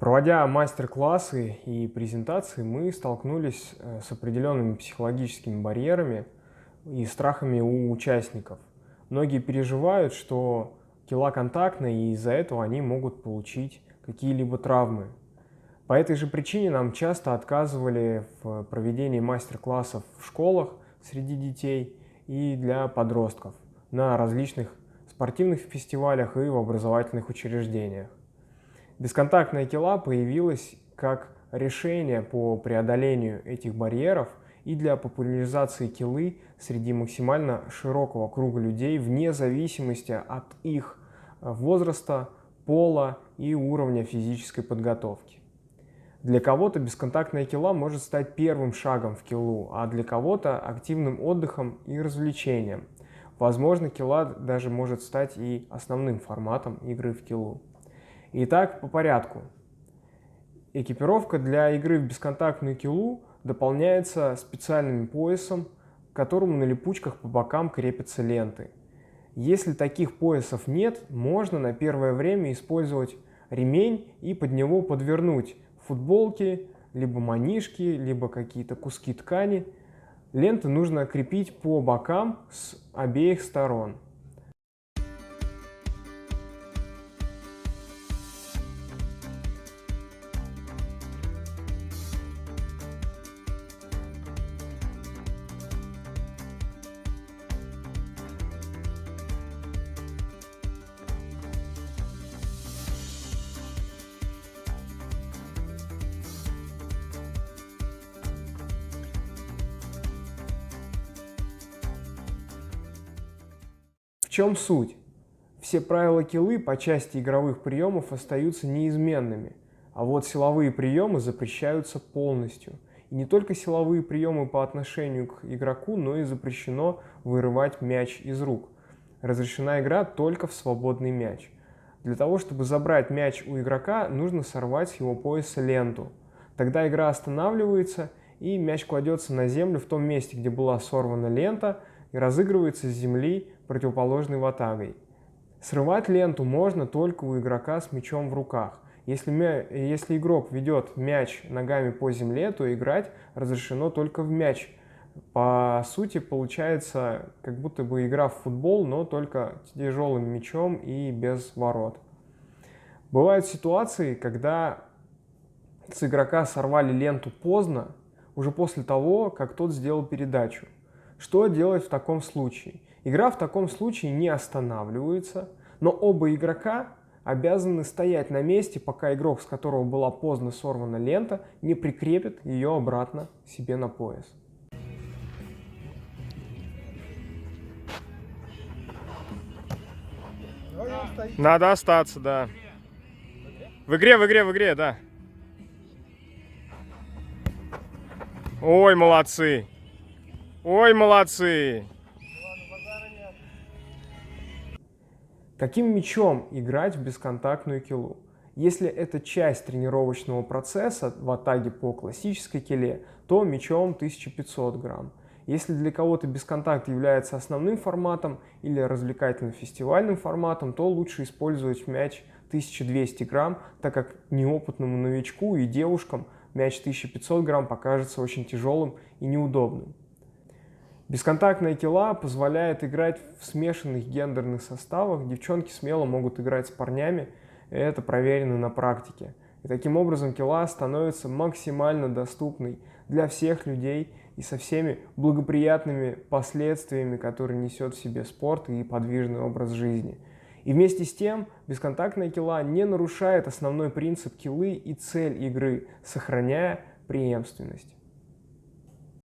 Проводя мастер-классы и презентации, мы столкнулись с определенными психологическими барьерами и страхами у участников. Многие переживают, что кила контактные, и из-за этого они могут получить какие-либо травмы. По этой же причине нам часто отказывали в проведении мастер-классов в школах среди детей и для подростков, на различных спортивных фестивалях и в образовательных учреждениях. Бесконтактная кила появилась как решение по преодолению этих барьеров и для популяризации килы среди максимально широкого круга людей вне зависимости от их возраста, пола и уровня физической подготовки. Для кого-то бесконтактная кила может стать первым шагом в килу, а для кого-то активным отдыхом и развлечением. Возможно, кила даже может стать и основным форматом игры в килу. Итак, по порядку. Экипировка для игры в бесконтактную килу дополняется специальным поясом, к которому на липучках по бокам крепятся ленты. Если таких поясов нет, можно на первое время использовать ремень и под него подвернуть футболки, либо манишки, либо какие-то куски ткани. Ленты нужно крепить по бокам с обеих сторон. В чем суть? Все правила килы по части игровых приемов остаются неизменными, а вот силовые приемы запрещаются полностью. И не только силовые приемы по отношению к игроку, но и запрещено вырывать мяч из рук. Разрешена игра только в свободный мяч. Для того, чтобы забрать мяч у игрока, нужно сорвать с его пояса ленту. Тогда игра останавливается, и мяч кладется на землю в том месте, где была сорвана лента, и разыгрывается с земли противоположной ватагой. Срывать ленту можно только у игрока с мячом в руках. Если игрок ведет мяч ногами по земле, то играть разрешено только в мяч. По сути, получается, как будто бы игра в футбол, но только тяжелым мячом и без ворот. Бывают ситуации, когда с игрока сорвали ленту поздно, уже после того, как тот сделал передачу. Что делать в таком случае? Игра в таком случае не останавливается, но оба игрока обязаны стоять на месте, пока игрок, с которого была поздно сорвана лента, не прикрепит ее обратно себе на пояс. Надо остаться, да. В игре, да. Ой, молодцы! Ой, молодцы! Каким мячом играть в бесконтактную килу? Если это часть тренировочного процесса в атаге по классической киле, то мячом 1500 грамм. Если для кого-то бесконтакт является основным форматом или развлекательно-фестивальным форматом, то лучше использовать мяч 1200 грамм, так как неопытному новичку и девушкам мяч 1500 грамм покажется очень тяжелым и неудобным. Бесконтактная кила позволяет играть в смешанных гендерных составах. Девчонки смело могут играть с парнями, и это проверено на практике. И таким образом кила становится максимально доступной для всех людей и со всеми благоприятными последствиями, которые несет в себе спорт и подвижный образ жизни. И вместе с тем бесконтактная кила не нарушает основной принцип килы и цель игры, сохраняя преемственность.